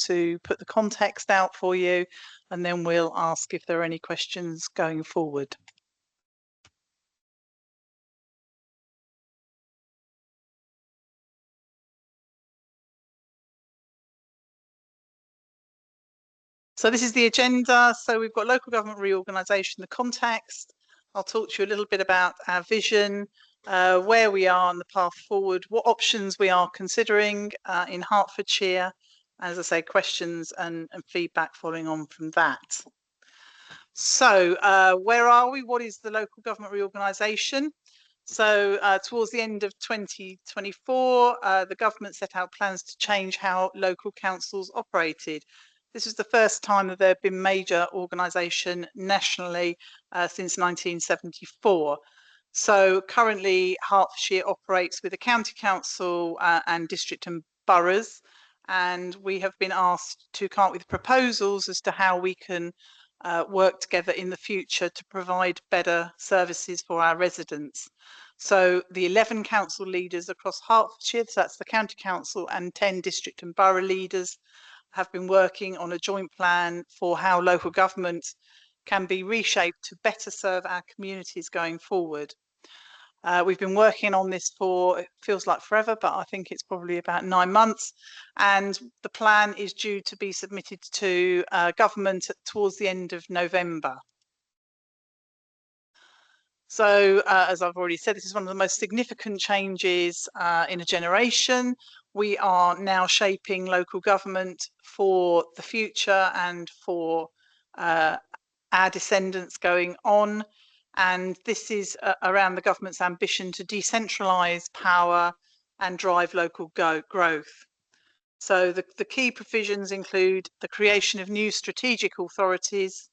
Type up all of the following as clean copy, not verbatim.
to put the context out for you, and then we'll ask if there are any questions going forward. So this is the agenda. So we've got local government reorganisation, the context. I'll talk to you a little bit about our vision, where we are on the path forward, what options we are considering in Hertfordshire. As I say, questions and feedback following on from that. So where are we? What is the local government reorganisation? So towards the end of 2024, the government set out plans to change how local councils operated. This was the first time that there had been major organisation nationally since 1974. So currently Hertfordshire operates with a county council and district and boroughs, and we have been asked to come up with proposals as to how we can work together in the future to provide better services for our residents. So the 11 council leaders across Hertfordshire, so that's the county council, and 10 district and borough leaders have been working on a joint plan for how local government can be reshaped to better serve our communities going forward. We've been working on this for, it feels like forever, but I think it's probably about 9 months. And the plan is due to be submitted to government towards the end of November. So, as I've already said, this is one of the most significant changes in a generation. We are now shaping local government for the future and for our descendants going on. And this is around the government's ambition to decentralise power and drive local growth. So the key provisions include the creation of new strategic authorities,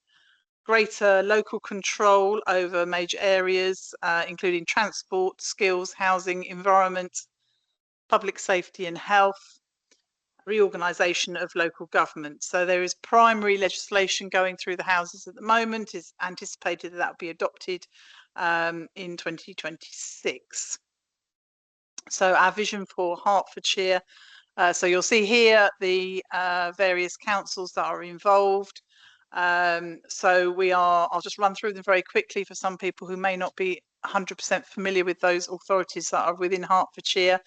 greater local control over major areas, including transport, skills, housing, environment, public safety and health, reorganisation of local government. So there is primary legislation going through the Houses at the moment. It's anticipated that will be adopted in 2026. So our vision for Hertfordshire. So you'll see here the various councils that are involved. So I'll just run through them very quickly for some people who may not be 100% familiar with those authorities that are within Hertfordshire.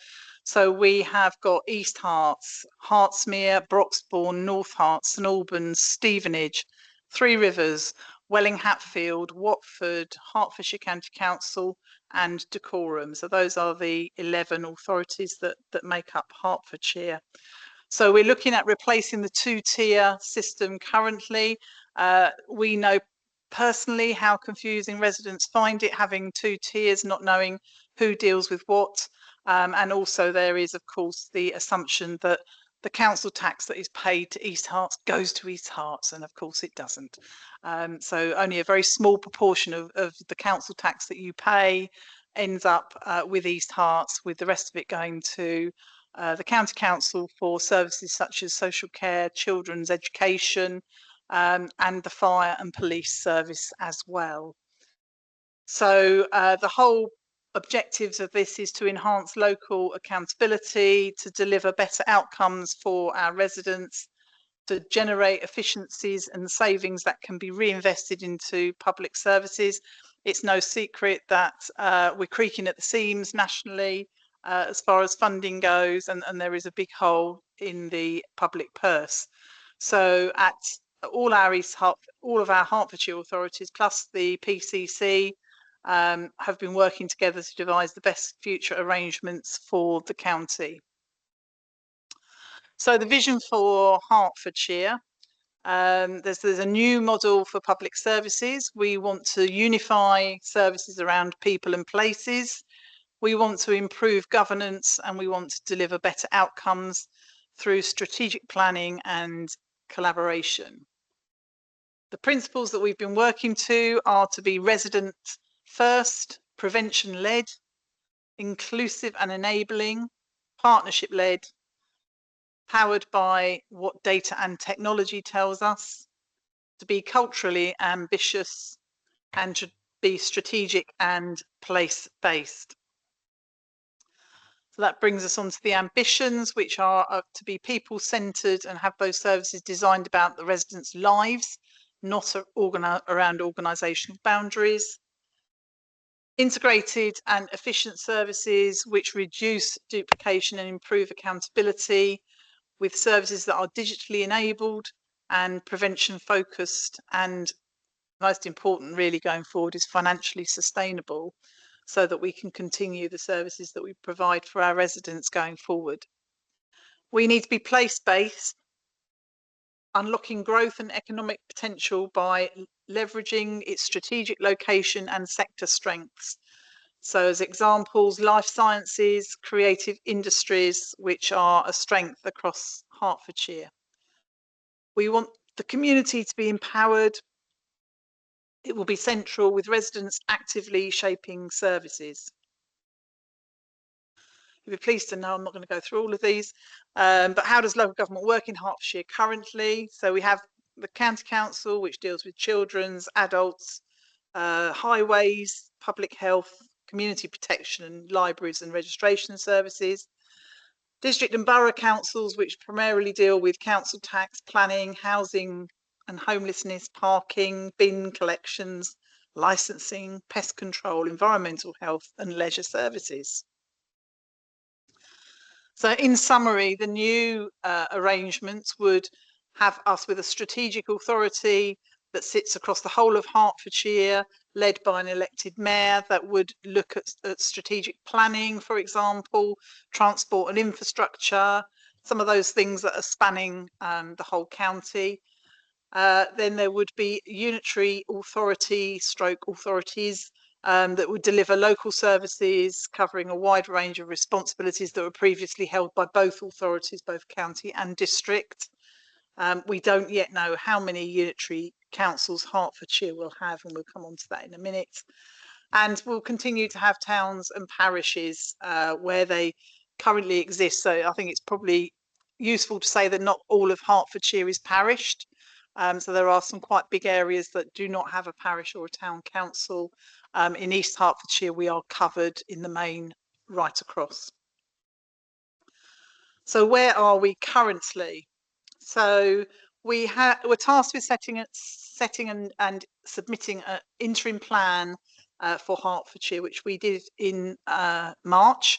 So we have got East Herts, Hertsmere, Broxbourne, North Herts, St Albans, Stevenage, Three Rivers, Welling Hatfield, Watford, Hertfordshire County Council and Dacorum. So those are the 11 authorities that make up Hertfordshire. So we're looking at replacing the two-tier system currently. We know personally how confusing residents find it, having two tiers, not knowing who deals with what. And also there is, of course, the assumption that the council tax that is paid to East Herts goes to East Herts, and of course it doesn't. So only a very small proportion of the council tax that you pay ends up with East Herts, with the rest of it going to the county council for services such as social care, children's education, and the fire and police service as well. So the whole objectives of this is to enhance local accountability, to deliver better outcomes for our residents, to generate efficiencies and savings that can be reinvested into public services. It's no secret that we're creaking at the seams nationally as far as funding goes, and there is a big hole in the public purse. So at all of our Hertfordshire authorities plus the PCC have been working together to devise the best future arrangements for the county. So the vision for Hertfordshire, there's a new model for public services. We want to unify services around people and places. We want to improve governance, and we want to deliver better outcomes through strategic planning and collaboration. The principles that we've been working to are to be resident first, prevention-led, inclusive and enabling, partnership-led, powered by what data and technology tells us, to be culturally ambitious, and to be strategic and place-based. So that brings us on to the ambitions, which are to be people-centred and have those services designed about the residents' lives, not around organisational boundaries. Integrated and efficient services which reduce duplication and improve accountability, with services that are digitally enabled and prevention focused, and most important really going forward is financially sustainable, so that we can continue the services that we provide for our residents going forward. We need to be place-based, unlocking growth and economic potential by leveraging its strategic location and sector strengths. So as examples, life sciences, creative industries, which are a strength across Hertfordshire. We want the community to be empowered. It will be central, with residents actively shaping services. You'll be pleased to know I'm not going to go through all of these, but how does local government work in Hertfordshire currently? So we have the County Council, which deals with children's, adults, highways, public health, community protection, libraries and registration services. District and borough councils, which primarily deal with council tax, planning, housing and homelessness, parking, bin collections, licensing, pest control, environmental health and leisure services. So in summary, the new arrangements would have us with a strategic authority that sits across the whole of Hertfordshire, led by an elected mayor, that would look at strategic planning, for example, transport and infrastructure, some of those things that are spanning the whole county. Then there would be unitary authority stroke authorities that would deliver local services covering a wide range of responsibilities that were previously held by both authorities, both county and district. We don't yet know how many unitary councils Hertfordshire will have, and we'll come on to that in a minute. And we'll continue to have towns and parishes where they currently exist. So I think it's probably useful to say that not all of Hertfordshire is parished. So there are some quite big areas that do not have a parish or a town council. In East Hertfordshire, we are covered in the main right across. So where are we currently? So we're tasked with setting and submitting an interim plan for Hertfordshire, which we did in March.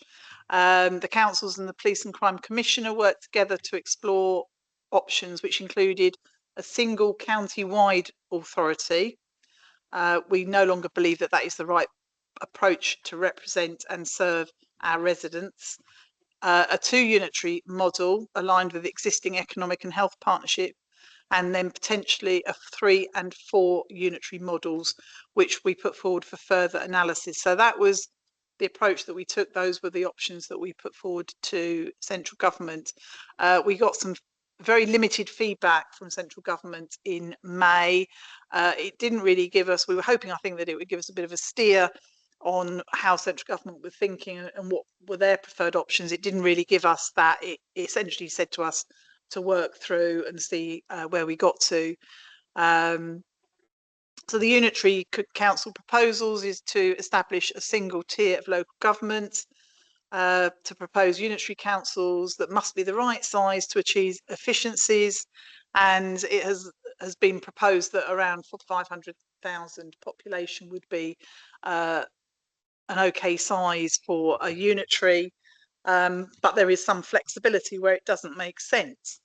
The councils and the Police and Crime Commissioner worked together to explore options, which included a single county-wide authority. We no longer believe that that is the right approach to represent and serve our residents. A two-unitary model aligned with existing economic and health partnership, and then potentially a 3 and 4 unitary models, which we put forward for further analysis. So that was the approach that we took. Those were the options that we put forward to central government. We got some very limited feedback from central government in May. It didn't really give us, we were hoping, I think, that it would give us a bit of a steer on how central government were thinking and what were their preferred options. It didn't really give us that. It essentially said to us to work through and see where we got to. So the unitary council proposals is to establish a single tier of local government, to propose unitary councils that must be the right size to achieve efficiencies, and it has been proposed that around 500,000 population would be an okay size for a unitary, but there is some flexibility where it doesn't make sense.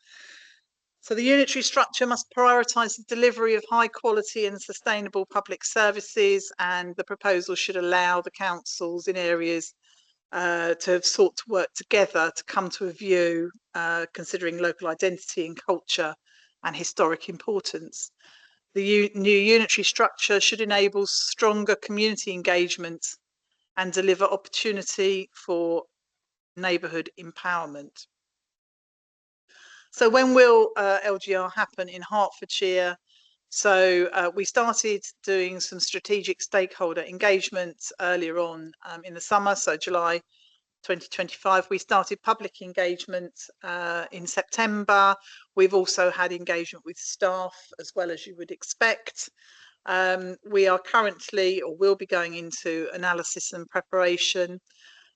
So the unitary structure must prioritise the delivery of high quality and sustainable public services, and the proposal should allow the councils in areas to have sought to work together to come to a view considering local identity and culture and historic importance. The new unitary structure should enable stronger community engagement and deliver opportunity for neighbourhood empowerment. So when will LGR happen in Hertfordshire? So we started doing some strategic stakeholder engagement earlier on in the summer, so July 2025. We started public engagement in September. We've also had engagement with staff, as well as you would expect. We are currently, or will be, going into analysis and preparation.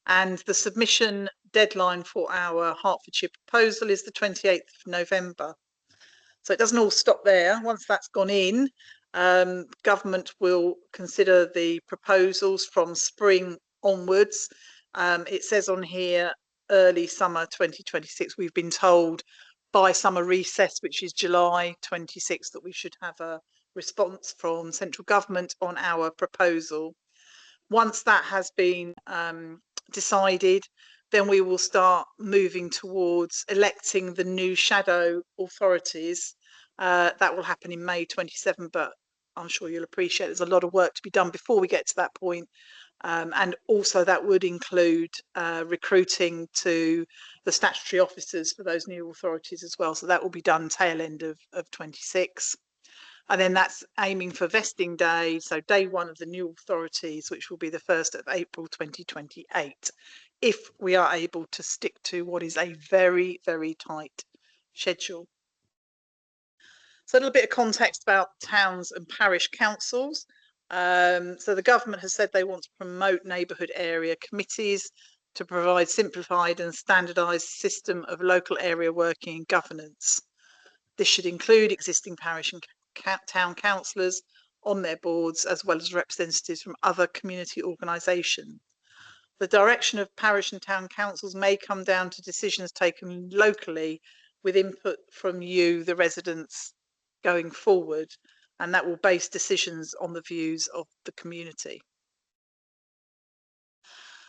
And the submission deadline for our Hertfordshire proposal is the 28th of November. So it doesn't all stop there. Once that's gone in, government will consider the proposals from spring onwards. It says on here early summer 2026. We've been told by summer recess, which is July 26, that we should have a response from central government on our proposal. Once that has been decided, then we will start moving towards electing the new shadow authorities. That will happen in May 27, but I'm sure you'll appreciate there's a lot of work to be done before we get to that point. And also that would include recruiting to the statutory officers for those new authorities as well. So that will be done tail end of 26. And then that's aiming for vesting day, so day one of the new authorities, which will be the 1st of April 2028, if we are able to stick to what is a very, very tight schedule. So a little bit of context about towns and parish councils. So the government has said they want to promote neighbourhood area committees to provide simplified and standardised system of local area working and governance. This should include existing parish and town councillors on their boards, as well as representatives from other community organisations. The direction of parish and town councils may come down to decisions taken locally with input from you, the residents, going forward, and that will base decisions on the views of the community.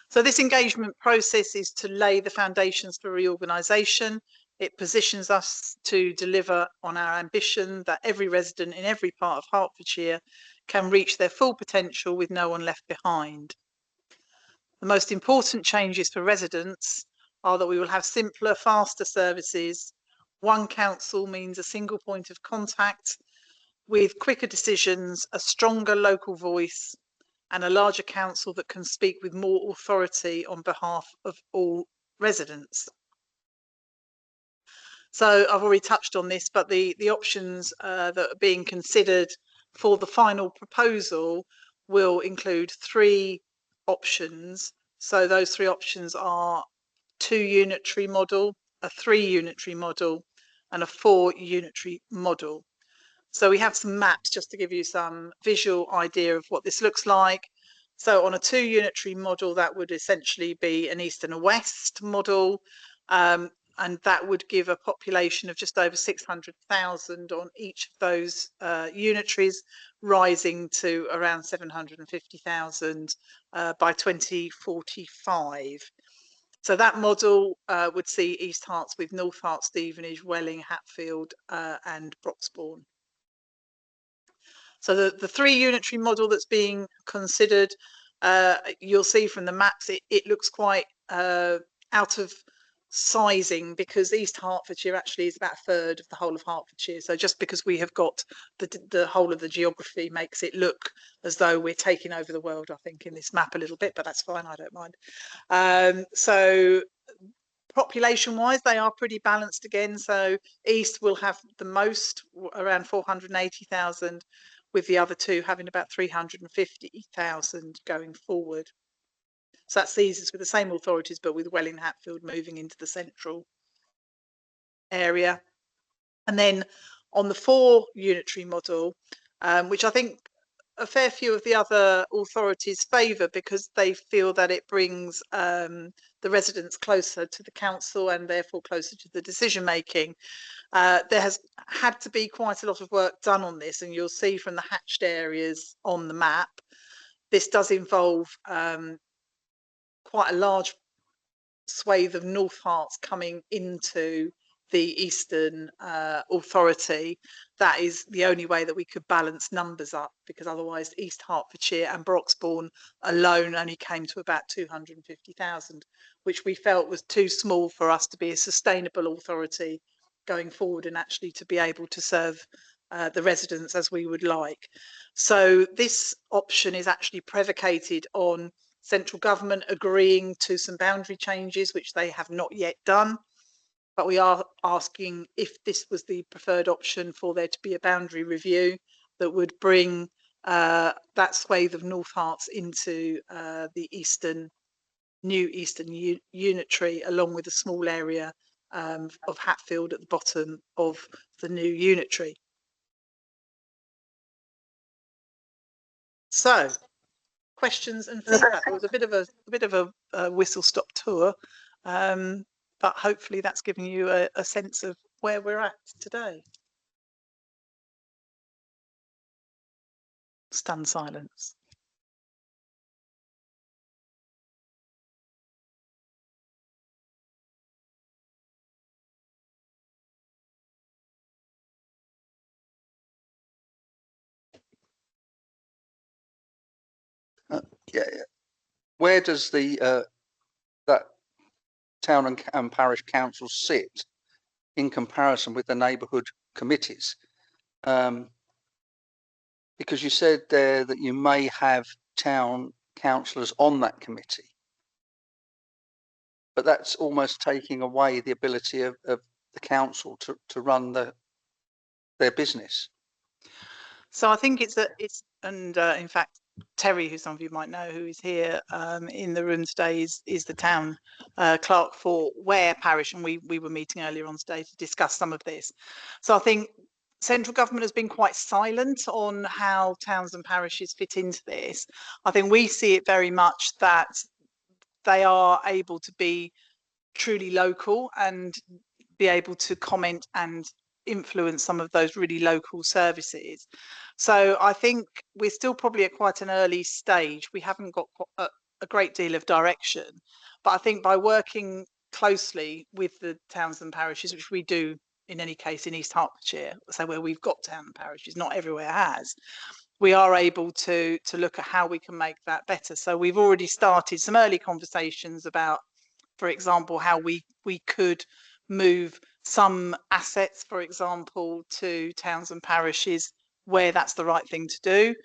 So this engagement process is to lay the foundations for reorganisation. It positions us to deliver on our ambition that every resident in every part of Hertfordshire can reach their full potential with no one left behind. The most important changes for residents are that we will have simpler, faster services. One council means a single point of contact with quicker decisions, a stronger local voice, and a larger council that can speak with more authority on behalf of all residents. So I've already touched on this, but the options that are being considered for the final proposal will include 3 options. So those 3 options are 2 unitary model, a 3 unitary model, and a 4 unitary model. So we have some maps just to give you some visual idea of what this looks like. So on a 2 unitary model, that would essentially be an east and a west model. And that would give a population of just over 600,000 on each of those unitaries, rising to around 750,000 by 2045. So that model would see East Herts with North Hart, Stevenage, Welling, Hatfield and Broxbourne. So the 3 unitary model that's being considered, you'll see from the maps, it looks quite out of sizing, because East Hertfordshire actually is about a third of the whole of Hertfordshire. So just because we have got the whole of the geography makes it look as though we're taking over the world, I think, in this map a little bit, but that's fine, I don't mind. So population wise, they are pretty balanced again. So East will have the most, around 480,000, with the other 2 having about 350,000 going forward. So that sees us with the same authorities, but with Welling Hatfield moving into the central area. And then on the 4 unitary model, which I think a fair few of the other authorities favour, because they feel that it brings the residents closer to the council and therefore closer to the decision making. There has had to be quite a lot of work done on this, and you'll see from the hatched areas on the map, this does involve quite a large swathe of North Herts coming into the Eastern Authority. That is the only way that we could balance numbers up, because otherwise East Hertfordshire and Broxbourne alone only came to about 250,000, which we felt was too small for us to be a sustainable authority going forward and actually to be able to serve the residents as we would like. So this option is actually predicated on central government agreeing to some boundary changes, which they have not yet done. But we are asking if this was the preferred option for there to be a boundary review that would bring that swathe of North Herts into the Eastern new Eastern Unitary, along with a small area of Hatfield at the bottom of the new Unitary. So, questions and feedback. It was a bit of a whistle-stop tour, but hopefully that's giving you a sense of where we're at today. Stunned silence. Yeah. Where does the that town and parish council sit in comparison with the neighbourhood committees? Because you said there that you may have town councillors on that committee, but that's almost taking away the ability of the council to run their business. So I think in fact, Terry, who some of you might know, who is here in the room today, is the town clerk for Ware Parish, and we were meeting earlier on today to discuss some of this. So I think central government has been quite silent on how towns and parishes fit into this. I think we see it very much that they are able to be truly local and be able to comment and influence some of those really local services. So I think we're still probably at quite an early stage. We haven't got a great deal of direction, but I think by working closely with the towns and parishes, which we do in any case in East Hertfordshire, so where we've got town and parishes, not everywhere has, we are able to look at how we can make that better. So we've already started some early conversations about, for example, how we could move some assets, for example, to towns and parishes where that's the right thing to do,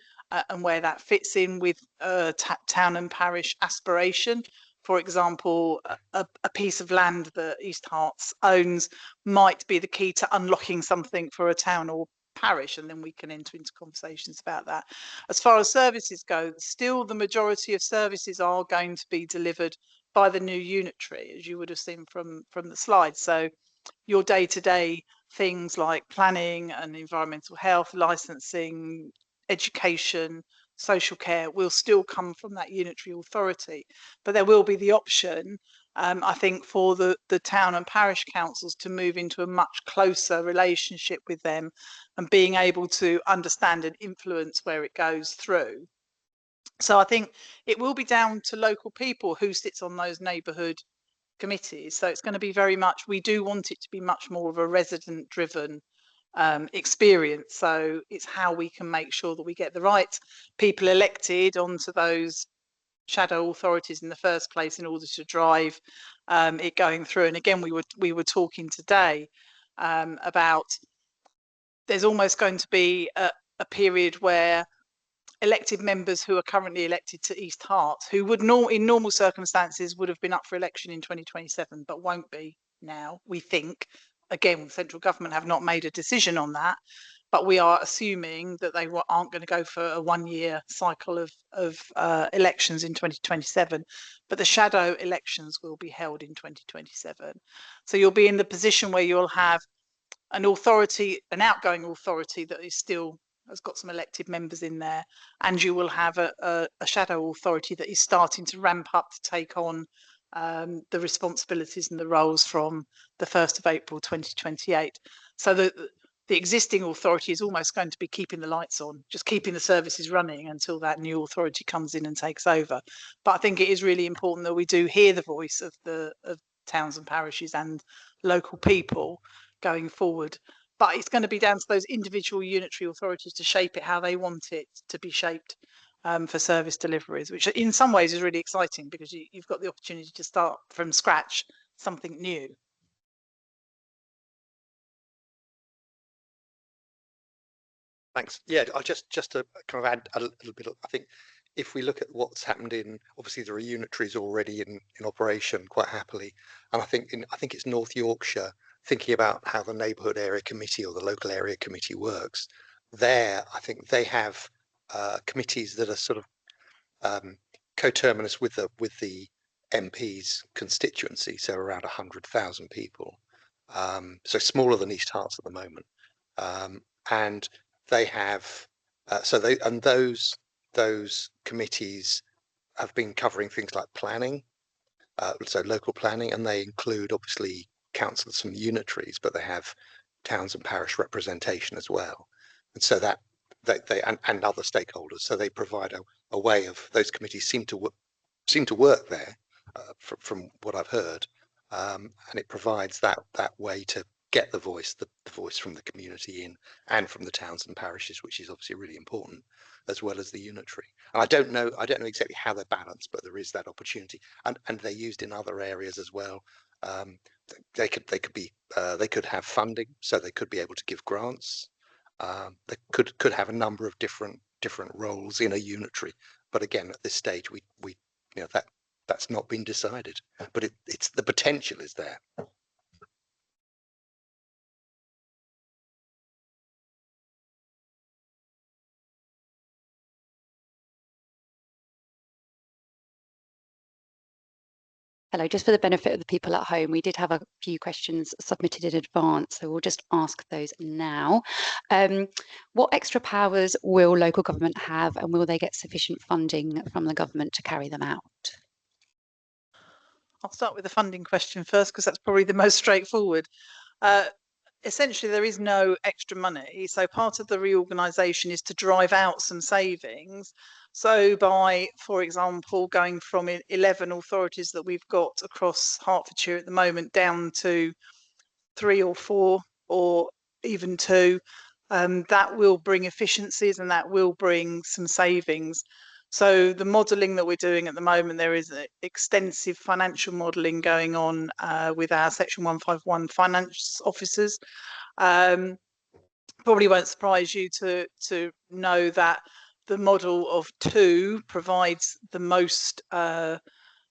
and where that fits in with town and parish aspiration. For example, a piece of land that East Herts owns might be the key to unlocking something for a town or parish, and then we can enter into conversations about that. As far as services go, still the majority of services are going to be delivered by the new unitary, as you would have seen from the slide. So your day-to-day things like planning and environmental health, licensing, education, social care will still come from that unitary authority. But there will be the option, I think, for the town and parish councils to move into a much closer relationship with them and being able to understand and influence where it goes through. So I think it will be down to local people who sits on those neighbourhood committees. So it's going to be very much, we do want it to be much more of a resident driven experience. So it's how we can make sure that we get the right people elected onto those shadow authorities in the first place in order to drive it going through. And again, we were talking today about there's almost going to be a period where elected members who are currently elected to East Herts, who would in normal circumstances would have been up for election in 2027, but won't be now, we think. Again, central government have not made a decision on that, but we are assuming that they aren't going to go for a one-year cycle of elections in 2027, but the shadow elections will be held in 2027. So you'll be in the position where you'll have an authority, an outgoing authority that is still has got some elected members in there, and you will have a shadow authority that is starting to ramp up to take on the responsibilities and the roles from the 1st of April 2028. So the existing authority is almost going to be keeping the lights on, just keeping the services running until that new authority comes in and takes over. But I think it is really important that we do hear the voice of towns and parishes and local people going forward. But it's going to be down to those individual unitary authorities to shape it how they want it to be shaped for service deliveries, which in some ways is really exciting because you've got the opportunity to start from scratch something new. Thanks. Yeah, I'll just to kind of add a little bit. I think if we look at what's happened obviously there are unitaries already in operation quite happily, and I think it's North Yorkshire, thinking about how the neighbourhood area committee or the local area committee works. There, I think they have committees that are sort of coterminous with the MP's constituency, so around 100,000 people. So smaller than East Herts at the moment. And they have, those committees have been covering things like planning, so local planning, and they include obviously councils from unitaries, but they have towns and parish representation as well. And so that they and other stakeholders, so they provide a way of, those committees seem to work there, from what I've heard, and it provides that way to get the voice from the community in, and from the towns and parishes, which is obviously really important, as well as the unitary. And I don't know exactly how they're balanced, but there is that opportunity, and they're used in other areas as well. They could have funding, so they could be able to give grants. They could have a number of different roles in a unitary, but again, at this stage, we that's not been decided, but it's the potential is there. Hello, just for the benefit of the people at home, we did have a few questions submitted in advance, so we'll just ask those now. What extra powers will local government have, and will they get sufficient funding from the government to carry them out? I'll start with the funding question first, because that's probably the most straightforward. Essentially, there is no extra money. So part of the reorganisation is to drive out some savings. So by, for example, going from 11 authorities that we've got across Hertfordshire at the moment down to 3 or 4 or even 2, that will bring efficiencies and that will bring some savings. So the modelling that we're doing at the moment, there is extensive financial modelling going on with our Section 151 finance officers. Probably won't surprise you to know that the model of 2 provides the most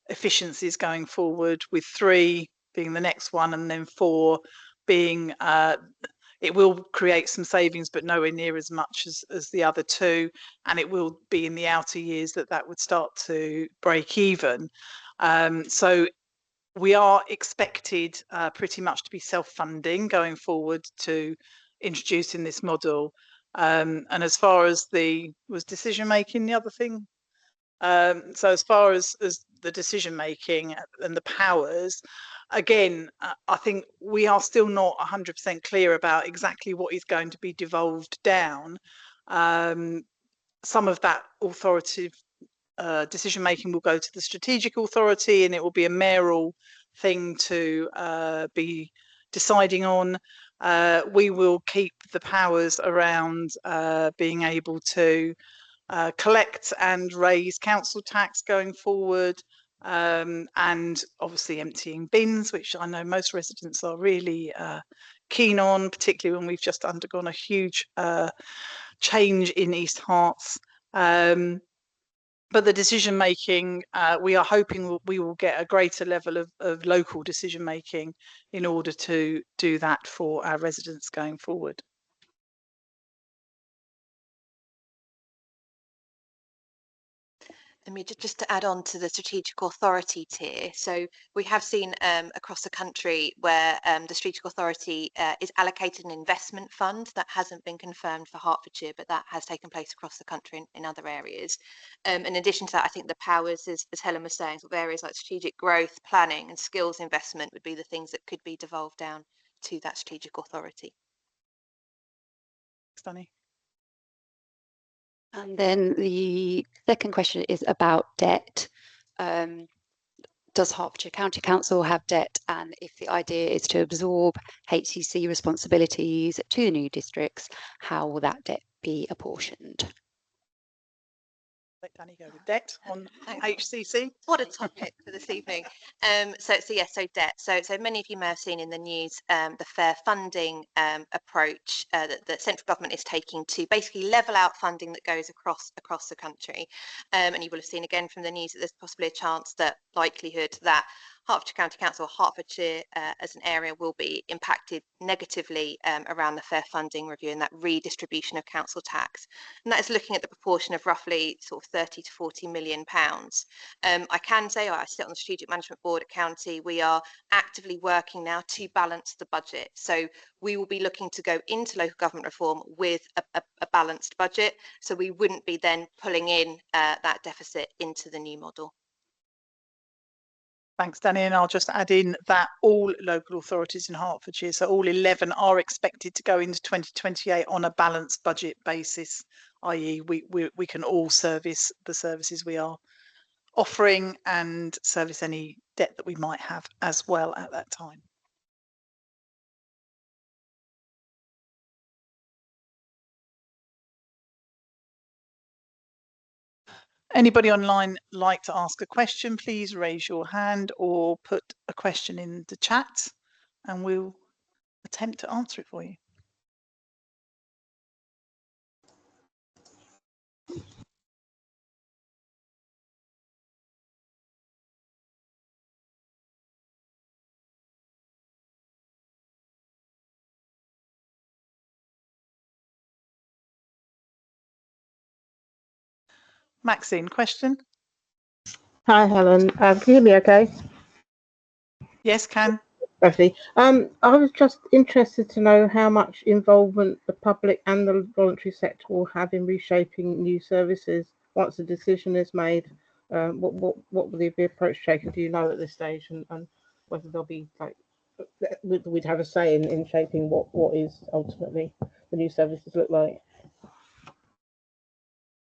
efficiencies going forward, with 3 being the next one, and then 4 being it will create some savings, but nowhere near as much as the other 2, and it will be in the outer years that would start to break even. So we are expected pretty much to be self-funding going forward to introducing this model. And as far as was decision making the other thing? So as far as the decision making and the powers, again, I think we are still not 100% clear about exactly what is going to be devolved down. Some of that authoritative decision making will go to the strategic authority, and it will be a mayoral thing to be deciding on. We will keep the powers around being able to collect and raise council tax going forward, and obviously emptying bins, which I know most residents are really keen on, particularly when we've just undergone a huge change in East Herts. But the decision making, we are hoping we will get a greater level of local decision making in order to do that for our residents going forward. I mean, just to add on to the strategic authority tier, so we have seen across the country where the strategic authority is allocated an investment fund that hasn't been confirmed for Hertfordshire, but that has taken place across the country in other areas. In addition to that, I think the powers, as Helen was saying, sort of areas like strategic growth, planning and skills investment would be the things that could be devolved down to that strategic authority. Thanks, Danny. And then the second question is about debt. Does Hertfordshire County Council have debt? And if the idea is to absorb HCC responsibilities to the new districts, how will that debt be apportioned? Let Danny go with debt on HCC. What a topic for this evening. So debt. So many of you may have seen in the news the fair funding approach that the central government is taking to basically level out funding that goes across the country. And you will have seen again from the news that there's possibly a chance that likelihood that Hertfordshire County Council, Hertfordshire as an area will be impacted negatively around the fair funding review and that redistribution of council tax. And that is looking at the proportion of roughly sort of 30 to 40 million pounds. I can say I sit on the Strategic Management Board at County. We are actively working now to balance the budget. So we will be looking to go into local government reform with a balanced budget. So we wouldn't be then pulling in that deficit into the new model. Thanks, Danny. And I'll just add in that all local authorities in Hertfordshire, so all 11, are expected to go into 2028 on a balanced budget basis, i.e. we can all service the services we are offering and service any debt that we might have as well at that time. Anybody online like to ask a question, please raise your hand or put a question in the chat and we'll attempt to answer it for you. Maxine, question? Hi, Helen. Can you hear me okay? Yes, can. Lovely. I was just interested to know how much involvement the public and the voluntary sector will have in reshaping new services once the decision is made. What will the approach taken? Do you know at this stage, and whether there'll be like we'd have a say in shaping what is ultimately the new services look like?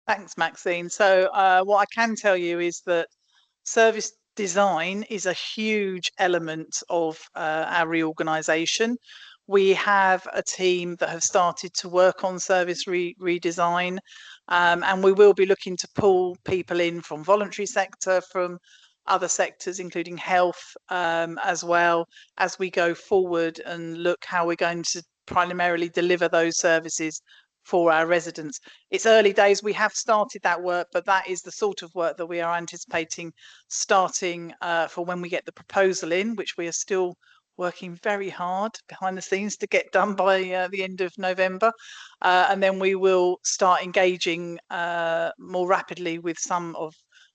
Thanks, Maxine. So what I can tell you is that service design is a huge element of our reorganisation. We have a team that have started to work on service redesign, and we will be looking to pull people in from voluntary sector, from other sectors, including health, as well, as we go forward and look how we're going to primarily deliver those services for our residents. It's early days. We have started that work, but that is the sort of work that we are anticipating starting for when we get the proposal in, which we are still working very hard behind the scenes to get done by the end of November. And then we will start engaging more rapidly with some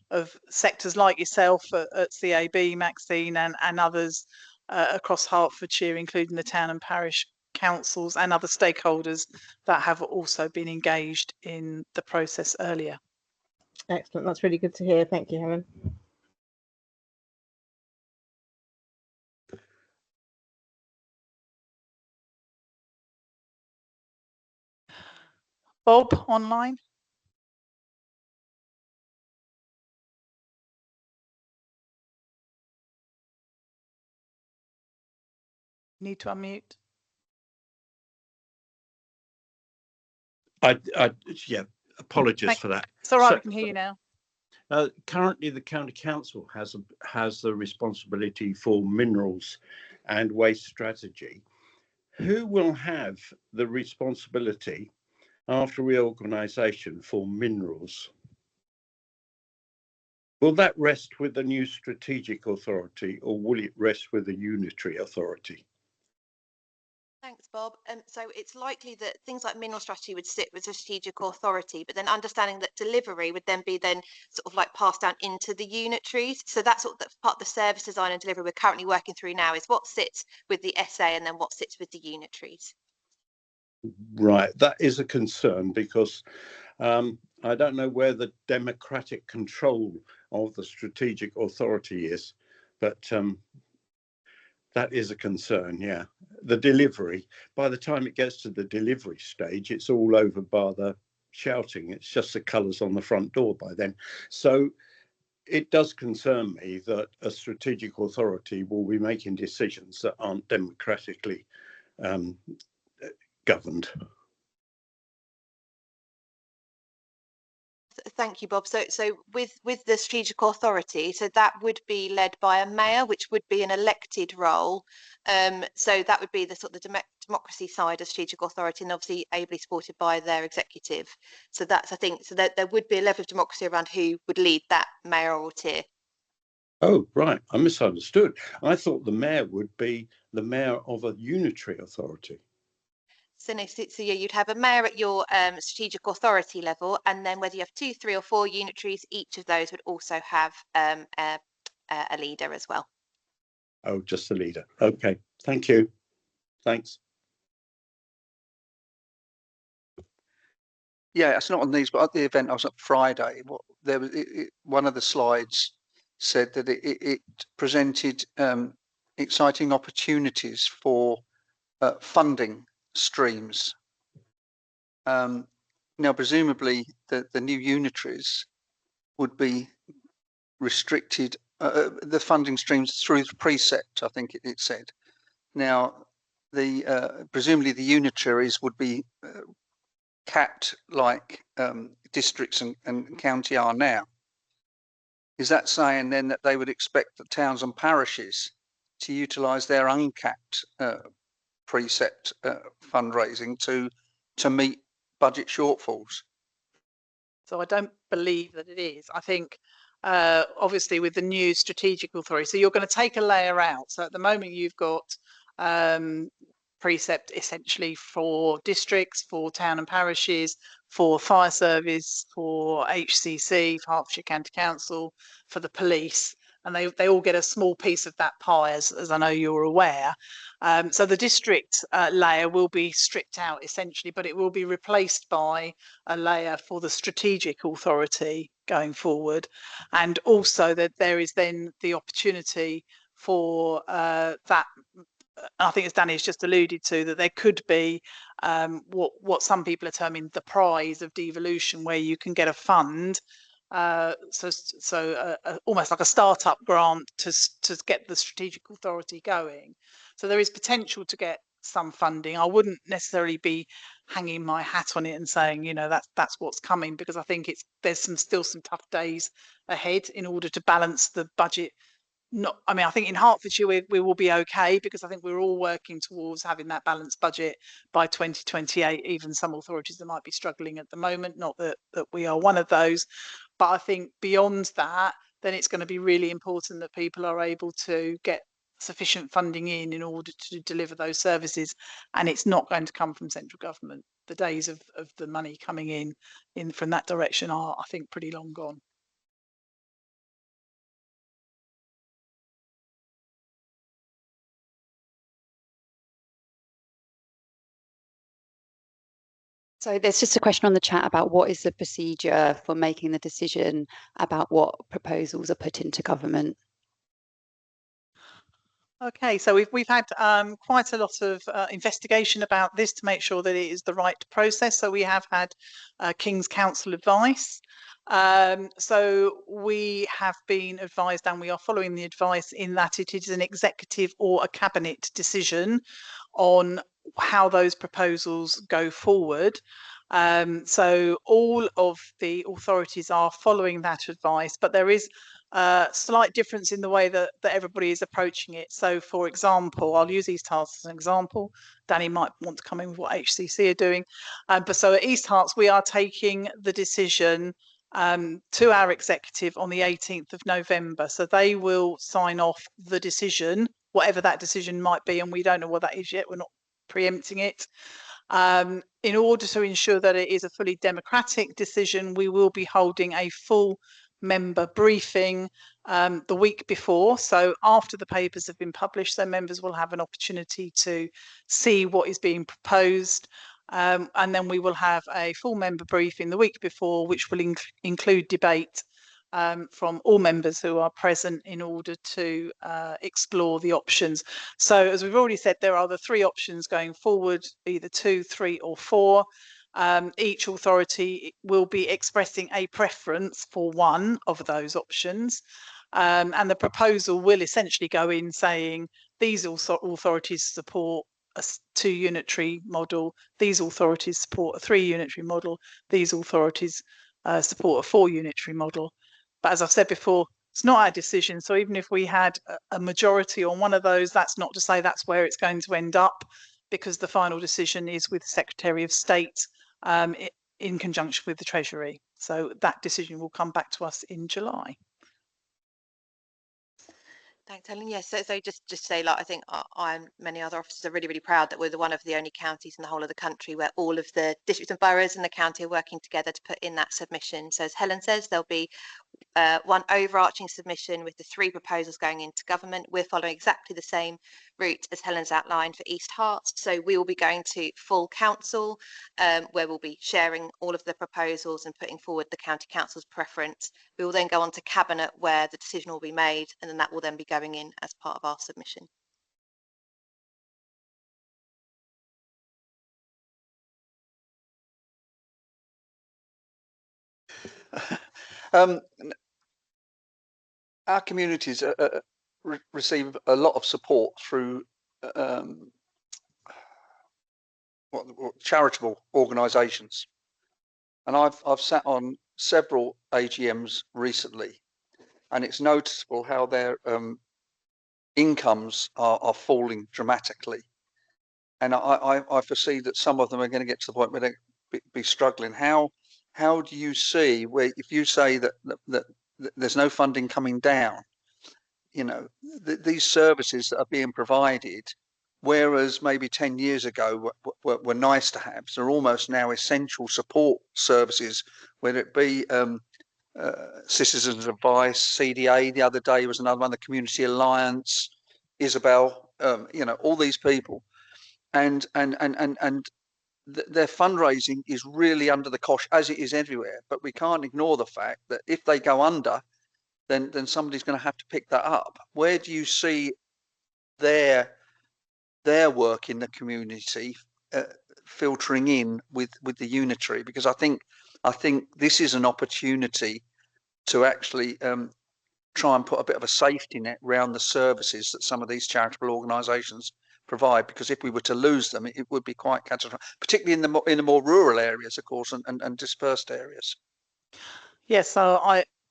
of sectors like yourself at CAB, Maxine, and others across Hertfordshire, including the town and parish councils and other stakeholders that have also been engaged in the process earlier. Excellent. That's really good to hear. Thank you, Helen. Bob, online? Need to unmute. Yeah, apologies for that. It's all right, we can hear you now. Currently, the County Council has the responsibility for minerals and waste strategy. Who will have the responsibility after reorganisation for minerals? Will that rest with the new strategic authority, or will it rest with a unitary authority? Thanks, Bob. So it's likely that things like mineral strategy would sit with the strategic authority, but then understanding that delivery would then be sort of like passed down into the unitaries. So that's what part of the service design and delivery we're currently working through now, is what sits with the SA and then what sits with the unitaries. Right, that is a concern, because I don't know where the democratic control of the strategic authority is, but that is a concern, yeah. The delivery, by the time it gets to the delivery stage, it's all over by the shouting. It's just the colours on the front door by then. So it does concern me that a strategic authority will be making decisions that aren't democratically governed. Thank you, Bob. So with the strategic authority, so that would be led by a mayor, which would be an elected role. So that would be the sort of the democracy side of strategic authority, and obviously ably supported by their executive. So that's, I think, so that there would be a level of democracy around who would lead that mayoral tier. Oh, right. I misunderstood. I thought the mayor would be the mayor of a unitary authority. So, no, so you'd have a mayor at your strategic authority level, and then whether you have 2, 3 or 4 unitaries, each of those would also have a leader as well. Oh, just the leader. Okay. Thank you. Thanks. Yeah, it's not on these, but at the event I was at Friday, there was one of the slides said that it presented exciting opportunities for funding streams. Now, presumably, the new unitaries would be restricted, the funding streams through the precept, I think it said. Now, presumably the unitaries would be capped like districts and county are now. Is that saying then that they would expect the towns and parishes to utilise their uncapped precept fundraising to meet budget shortfalls? So I don't believe that it is. I think obviously with the new strategic authority, so you're going to take a layer out. So at the moment you've got precept essentially for districts, for town and parishes, for fire service, for HCC, for Hertfordshire County Council, for the police, and they all get a small piece of that pie, as I know you're aware. So the district layer will be stripped out essentially, but it will be replaced by a layer for the strategic authority going forward, and also that there is then the opportunity for that. I think as Danny's just alluded to, that there could be what some people are terming the prize of devolution, where you can get a fund, almost like a startup grant to get the strategic authority going. So there is potential to get some funding. I wouldn't necessarily be hanging my hat on it and saying, you know, that's what's coming, because I think there's still some tough days ahead in order to balance the budget. I mean, I think in Hertfordshire we will be okay, because I think we're all working towards having that balanced budget by 2028. Even some authorities that might be struggling at the moment, not that we are one of those. But I think beyond that, then it's going to be really important that people are able to get sufficient funding in order to deliver those services, and it's not going to come from central government. The days of the money coming in from that direction are, I think, pretty long gone. So there's just a question on the chat about what is the procedure for making the decision about what proposals are put into government. Okay, so we've had quite a lot of investigation about this to make sure that it is the right process. So we have had King's Counsel advice. So we have been advised, and we are following the advice, in that it is an executive or a cabinet decision on how those proposals go forward. So all of the authorities are following that advice, but there is slight difference in the way that everybody is approaching it. So, for example, I'll use East Herts as an example. Danny might want to come in with what HCC are doing. But so at East Herts, we are taking the decision to our executive on the 18th of November. So they will sign off the decision, whatever that decision might be, and we don't know what that is yet. We're not preempting it. In order to ensure that it is a fully democratic decision, we will be holding a full member briefing the week before. So after the papers have been published, so members will have an opportunity to see what is being proposed. And then we will have a full member briefing the week before, which will include debate from all members who are present, in order to explore the options. So as we've already said, there are the 3 options going forward, either 2, 3 or 4. Each authority will be expressing a preference for one of those options. And the proposal will essentially go in saying these authorities support a 2 unitary model, these authorities support a 3 unitary model, these authorities support a 4 unitary model. But as I've said before, it's not our decision. So even if we had a majority on one of those, that's not to say that's where it's going to end up, because the final decision is with the Secretary of State in conjunction with the Treasury. So that decision will come back to us in July. Thanks, Helen. Yes, so just say, like, I think I and many other officers are really, really proud that we're one of the only counties in the whole of the country where all of the districts and boroughs in the county are working together to put in that submission. So as Helen says, there'll be one overarching submission with the 3 proposals going into government. We're following exactly the same route as Helen's outlined for East Herts. So we will be going to full council, where we'll be sharing all of the proposals and putting forward the county council's preference. We will then go on to cabinet, where the decision will be made, and then that will then be going in as part of our submission. Our communities receive a lot of support through what charitable organisations, and I've sat on several AGMs recently, and it's noticeable how their incomes are falling dramatically, and I foresee that some of them are going to get to the point where they be struggling. How do you see, where if you say that there's no funding coming down, you know, these services that are being provided, whereas maybe 10 years ago were nice to have, so they're almost now essential support services, whether it be Citizens Advice, CDA, the other day was another one, the Community Alliance, Isabel, you know, all these people, and their fundraising is really under the cosh, as it is everywhere. But we can't ignore the fact that if they go under, then somebody's going to have to pick that up. Where do you see their work in the community filtering in with the unitary? Because I think this is an opportunity to actually try and put a bit of a safety net around the services that some of these charitable organisations provide. Because if we were to lose them, it would be quite catastrophic, particularly in the more rural areas, of course, and dispersed areas. Yes, so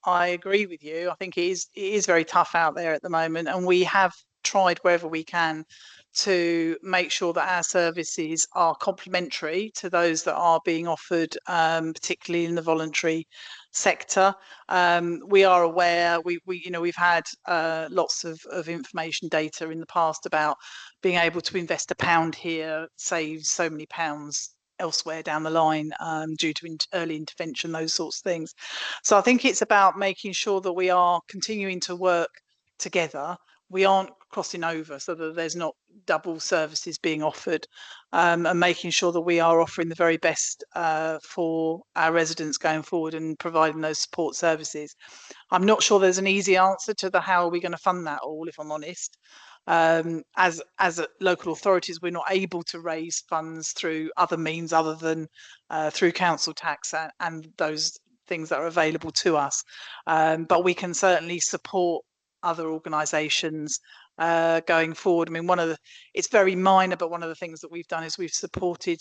I agree with you. I think it is very tough out there at the moment, and we have tried wherever we can to make sure that our services are complementary to those that are being offered, particularly in the voluntary sector. We are aware, we've had lots of information data in the past about being able to invest £1 here saves so many pounds elsewhere down the line, due to early intervention, those sorts of things. So I think it's about making sure that we are continuing to work together. We aren't crossing over so that there's not double services being offered, and making sure that we are offering the very best for our residents going forward and providing those support services. I'm not sure there's an easy answer to the how are we going to fund that all, if I'm honest. As local authorities, we're not able to raise funds through other means other than through council tax and those things that are available to us. But we can certainly support other organisations going forward. I mean, it's very minor, but one of the things that we've done is we've supported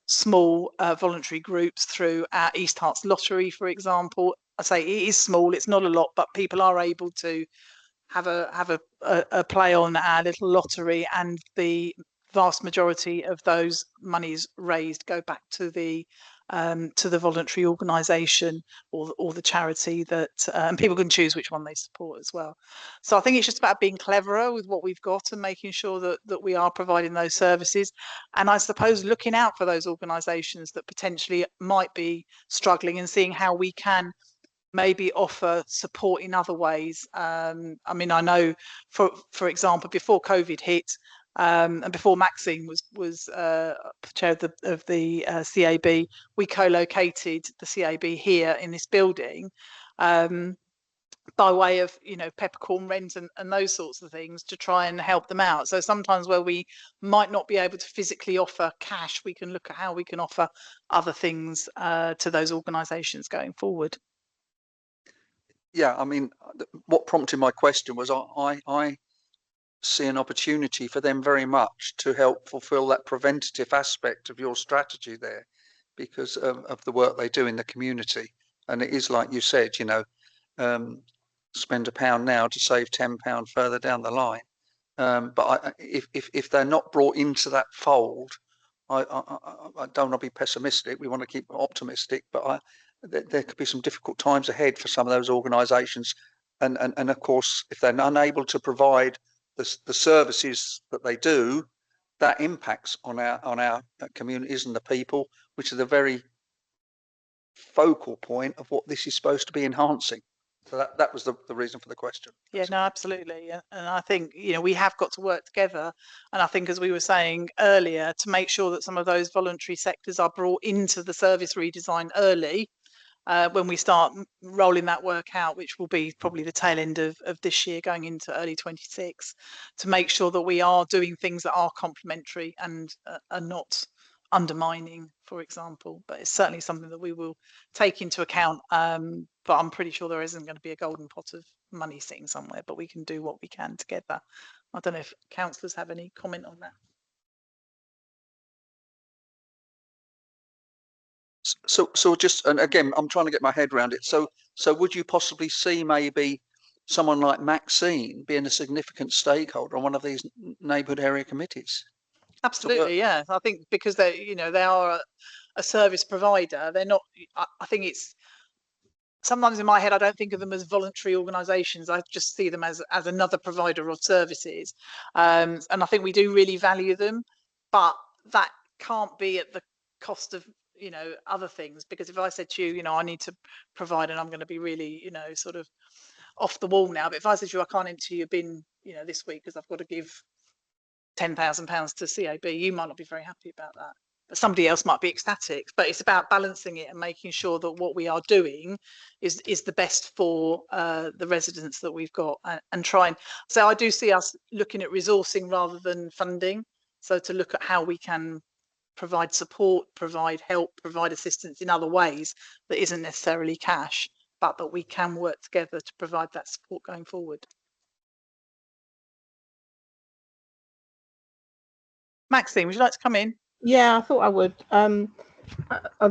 small voluntary groups through our East Herts lottery, for example. I say it is small, it's not a lot, but people are able to have a play on our little lottery, and the vast majority of those monies raised go back to the voluntary organisation or the charity that, and people can choose which one they support as well. So I think it's just about being cleverer with what we've got and making sure that we are providing those services, and I suppose looking out for those organisations that potentially might be struggling and seeing how we can maybe offer support in other ways. I mean, I know, for example, before COVID hit, and before Maxine was chair of the CAB, we co-located the CAB here in this building, by way of peppercorn rent and those sorts of things, to try and help them out. So sometimes where we might not be able to physically offer cash, we can look at how we can offer other things to those organisations going forward. Yeah, I mean, what prompted my question was I see an opportunity for them very much to help fulfill that preventative aspect of your strategy there, because of the work they do in the community. And it is like you said, spend £1 now to save £10 further down the line. But if they're not brought into that fold, I don't want to be pessimistic. We want to keep optimistic, but there could be some difficult times ahead for some of those organisations and of course, if they're unable to provide the services that they do, that impacts on our communities and the people, which is the very focal point of what this is supposed to be enhancing. So that was the reason for the question. Yeah, no, absolutely. And I think, we have got to work together. And I think, as we were saying earlier, to make sure that some of those voluntary sectors are brought into the service redesign early, when we start rolling that work out, which will be probably the tail end of this year going into early 26, to make sure that we are doing things that are complementary and are not undermining, for example. But it's certainly something that we will take into account. But I'm pretty sure there isn't going to be a golden pot of money sitting somewhere, but we can do what we can together. I don't know if councillors have any comment on that. So just, and again, I'm trying to get my head around it. So would you possibly see maybe someone like Maxine being a significant stakeholder on one of these neighbourhood area committees? Absolutely, yeah. I think because they are a service provider. They're not. I think it's sometimes in my head I don't think of them as voluntary organisations. I just see them as another provider of services, and I think we do really value them, but that can't be at the cost of other things. Because if I said to you, I need to provide, and I'm going to be really sort of off the wall now, but if I said to you I can't empty your bin this week because I've got to give £10,000 to CAB, you might not be very happy about that, but somebody else might be ecstatic. But it's about balancing it and making sure that what we are doing is the best for the residents that we've got, and trying. So I do see us looking at resourcing rather than funding. So to look at how we can provide support, provide help, provide assistance in other ways that isn't necessarily cash, but that we can work together to provide that support going forward. Maxine, would you like to come in? Yeah, I thought I would.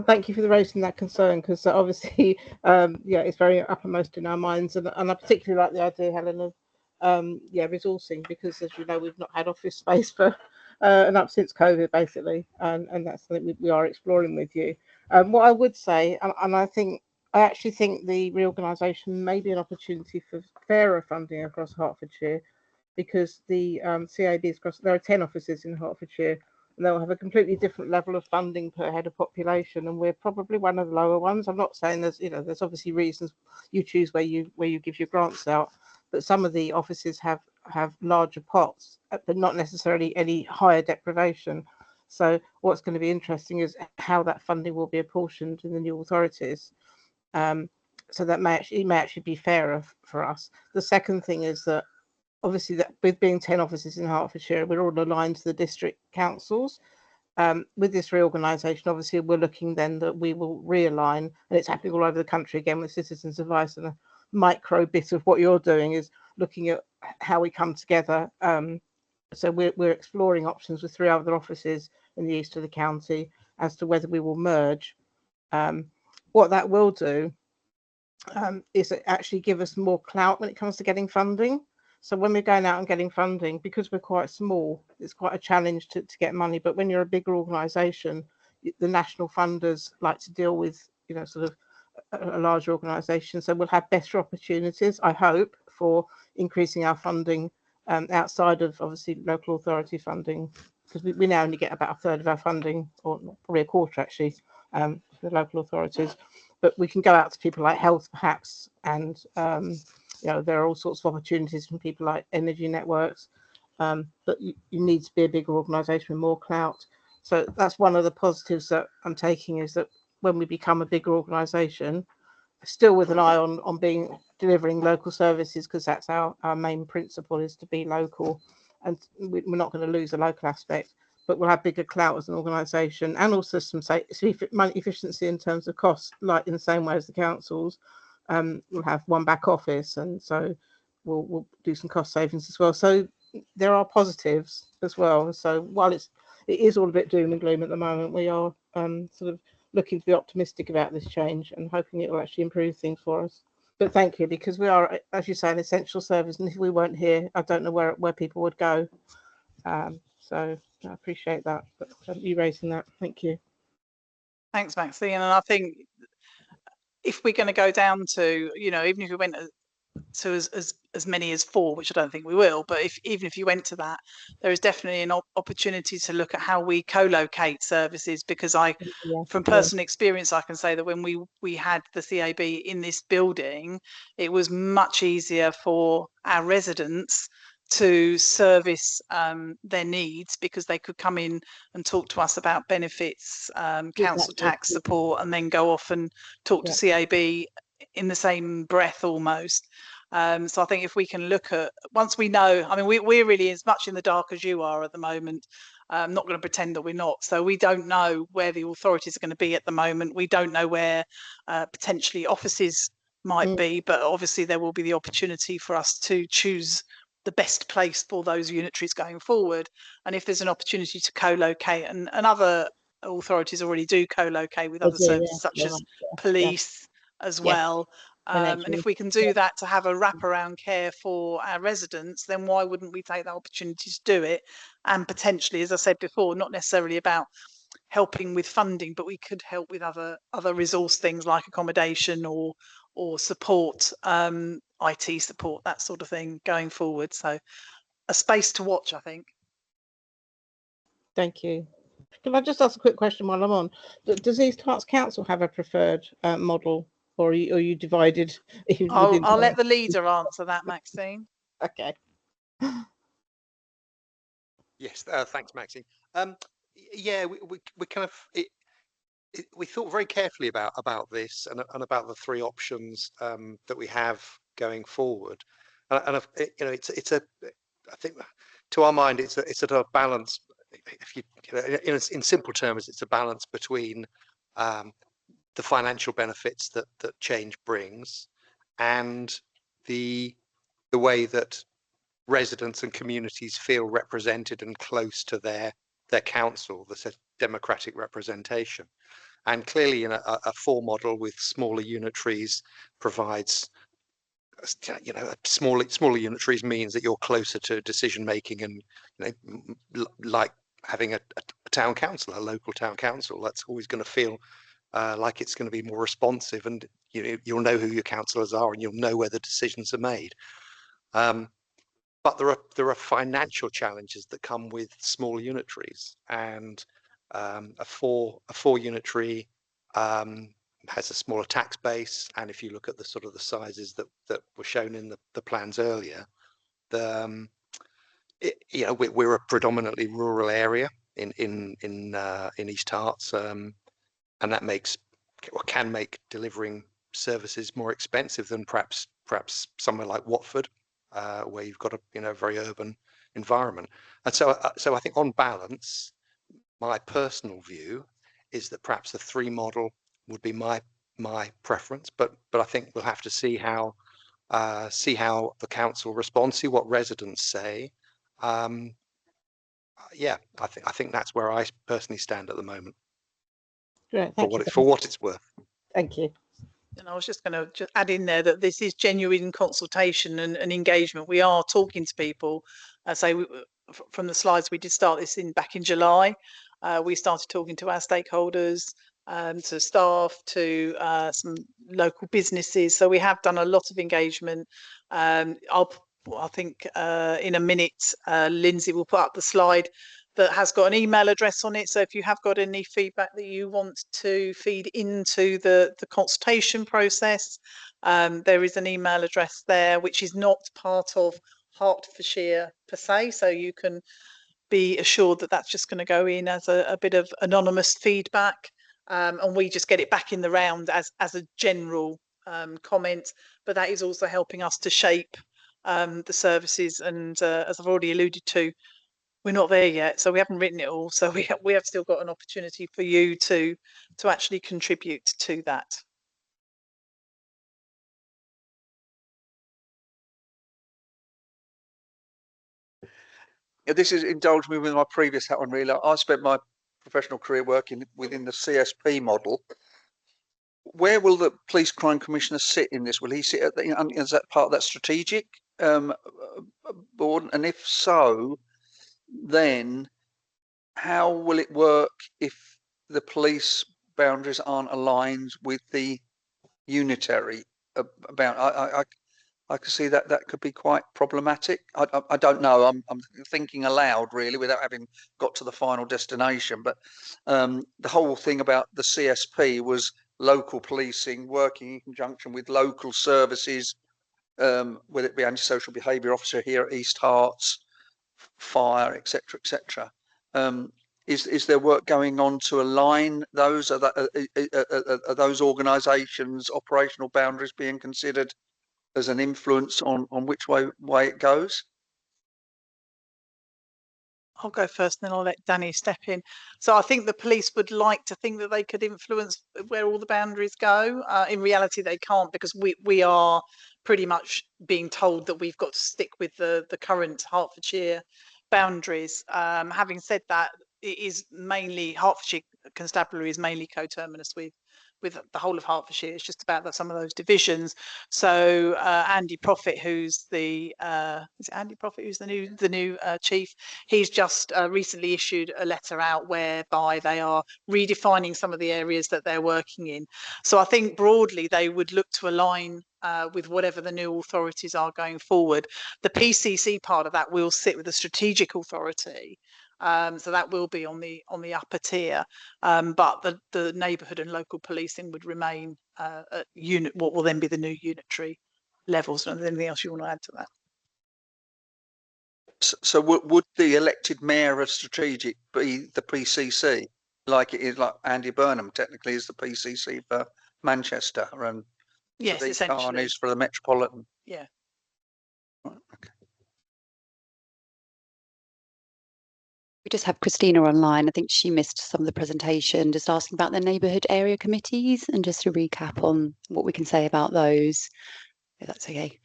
Thank you for raising that concern, because obviously, yeah, it's very uppermost in our minds, and I particularly like the idea, Helen, of resourcing, because as you know, we've not had office space for enough since COVID, basically, and that's something we are exploring with you. What I would say, and I actually think the reorganisation may be an opportunity for fairer funding across Hertfordshire, because the CAB's there are 10 offices in Hertfordshire, and they'll have a completely different level of funding per head of population, and we're probably one of the lower ones. I'm not saying there's obviously reasons you choose where you give your grants out, but some of the offices have larger pots, but not necessarily any higher deprivation. So what's going to be interesting is how that funding will be apportioned in the new authorities. So that may actually be fairer for us. The second thing is that obviously, that with being 10 offices in Hertfordshire, we're all aligned to the district councils. With this reorganisation, obviously, we're looking then that we will realign, and it's happening all over the country again with citizens' advice. And a micro bit of what you're doing is looking at how we come together. So we're exploring options with 3 other offices in the east of the county as to whether we will merge. What that will do is actually give us more clout when it comes to getting funding. So when we're going out and getting funding, because we're quite small, it's quite a challenge to get money. But when you're a bigger organisation, the national funders like to deal with, sort of a larger organisation. So we'll have better opportunities, I hope, for increasing our funding outside of obviously local authority funding, because we now only get about a third of our funding, or probably a quarter actually, for the local authorities. But we can go out to people like health, perhaps, and there are all sorts of opportunities from people like energy networks, but you need to be a bigger organisation with more clout. So that's one of the positives that I'm taking, is that when we become a bigger organisation, still with an eye on delivering local services, because that's our main principle, is to be local, and we're not going to lose the local aspect, but we'll have bigger clout as an organisation, and also some money efficiency in terms of costs, like in the same way as the councils. We'll have one back office, and so we'll do some cost savings as well. So there are positives as well. So while it is all a bit doom and gloom at the moment, we are sort of looking to be optimistic about this change and hoping it will actually improve things for us. But thank you, because we are, as you say, an essential service, and if we weren't here, I don't know where people would go. So I appreciate that, but you raising that. Thank you. Thanks, Maxine. And I think if we're going to go down to, even if we went to as many as 4, which I don't think we will, but even if you went to that, there is definitely an opportunity to look at how we co-locate services, because from personal experience, I can say that when we had the CAB in this building, it was much easier for our residents to service their needs, because they could come in and talk to us about benefits, council tax support, and then go off and talk to CAB in the same breath almost. So I think if we can look at, once we know, I mean, we're really as much in the dark as you are at the moment. I'm not going to pretend that we're not. So we don't know where the authorities are going to be at the moment. We don't know where potentially offices might be, but obviously there will be the opportunity for us to choose the best place for those unitaries going forward. And if there's an opportunity to co-locate, and other authorities already do co-locate with other services such as police as well. And if we can do that to have a wraparound care for our residents, then why wouldn't we take that opportunity to do it? And potentially, as I said before, not necessarily about helping with funding, but we could help with other resource things like accommodation or support, IT support, that sort of thing going forward. So a space to watch, I think. Thank you. Can I just ask a quick question while I'm on? Does East Herts Council have a preferred model, or are you divided? I'll let the leader answer that, Maxine. Okay. Yes, thanks, Maxine. Yeah, we kind of we thought very carefully about this and about the 3 options that we have going forward, and you know, it's a, I think to our mind it's a balance. If you know, in simple terms, it's a balance between the financial benefits that change brings and the way that residents and communities feel represented and close to their council, the democratic representation. And clearly, in a 4 model with smaller unitaries provides, you know, smaller unitaries means that you're closer to decision making, and you know, like having a town council, a local town council, that's always going to feel like it's going to be more responsive, and you know, you'll know who your councillors are and you'll know where the decisions are made. But there are financial challenges that come with small unitaries, and a four unitary has a smaller tax base. And if you look at the sort of the sizes that were shown in the plans earlier, you know, we're a predominantly rural area in East Herts, and that makes, or can make, delivering services more expensive than perhaps somewhere like Watford, where you've got a, you know, very urban environment. And so I think on balance, my personal view is that perhaps the 3 model would be my preference, but I think we'll have to see how the council responds, see what residents say. Yeah, I think that's where I personally stand at the moment. Great, for what it's worth. Thank you. And I was just going to add in there that this is genuine consultation and engagement. We are talking to people. From the slides, we did start this back in July. We started talking to our stakeholders, to staff, to some local businesses. So we have done a lot of engagement. I think in a minute, Lindsay will put up the slide that has got an email address on it. So if you have got any feedback that you want to feed into the consultation process, there is an email address there, which is not part of Hertfordshire per se. So you can be assured that that's just going to go in as a bit of anonymous feedback. And we just get it back in the round as a general comment. But that is also helping us to shape the services. And as I've already alluded to, we're not there yet, so we haven't written it all. So we have still got an opportunity for you to actually contribute to that. Yeah, this is indulged me with my previous hat on. Really, I spent my professional career working within the CSP model. Where will the police crime commissioner sit in this? Will he sit at is that part of that strategic board? And if so, then how will it work if the police boundaries aren't aligned with the unitary? I could see that that could be quite problematic. I don't know. I'm thinking aloud really without having got to the final destination. But the whole thing about the CSP was local policing working in conjunction with local services, whether it be antisocial behaviour officer here at East Herts, fire, etc., etc. Is there work going on to align those? Are those organisations' operational boundaries being considered as an influence on which way it goes? I'll go first, and then I'll let Danny step in. So I think the police would like to think that they could influence where all the boundaries go. In reality, they can't, because we are pretty much being told that we've got to stick with the current Hertfordshire boundaries. Having said that, it is mainly Hertfordshire Constabulary is mainly coterminous with the whole of Hertfordshire. It's just about some of those divisions. So Andy Profit, who's the is it Andy Profit who's the new chief? He's just recently issued a letter out whereby they are redefining some of the areas that they're working in. So I think broadly they would look to align with whatever the new authorities are going forward. The PCC part of that will sit with the strategic authority. So that will be on the upper tier, but the neighbourhood and local policing would remain at what will then be the new unitary levels. And anything else you want to add to that? So would the elected mayor of strategic be the PCC, like it is, like Andy Burnham technically is the PCC for Manchester, and Yes, Sadiq Khan essentially. is for the Metropolitan? Yeah. Right, okay. We just have Christina online. I think she missed some of the presentation, just asking about the neighbourhood area committees and just a recap on what we can say about those, if that's okay.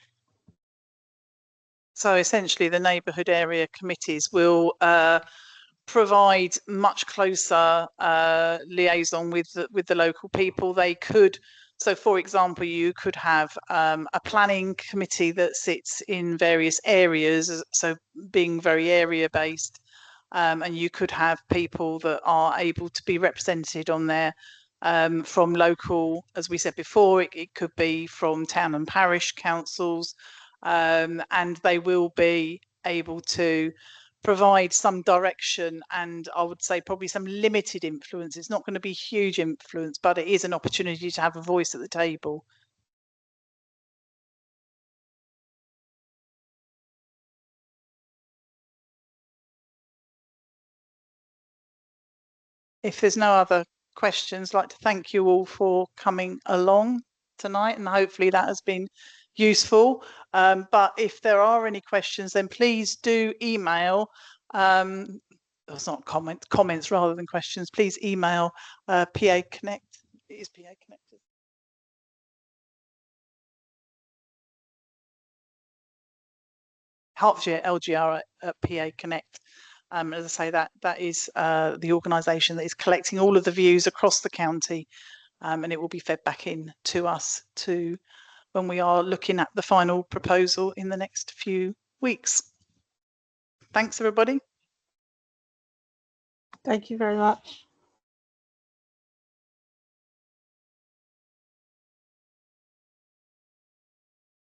So essentially the neighbourhood area committees will provide much closer liaison with the local people. They could, so for example, you could have a planning committee that sits in various areas, so being very area based, and you could have people that are able to be represented on there from local, as we said before, it could be from town and parish councils, and they will be able to provide some direction, and I would say probably some limited influence. It's not going to be huge influence, but it is an opportunity to have a voice at the table. If there's no other questions, I'd like to thank you all for coming along tonight, and hopefully that has been useful. But if there are any questions, then please do email. It's not comments rather than questions. Please email PA Connect. It is PA Connected. Hertfordshire LGR at PA Connect. As I say, that is the organisation that is collecting all of the views across the county, and it will be fed back in to us when we are looking at the final proposal in the next few weeks. Thanks, everybody. Thank you very much.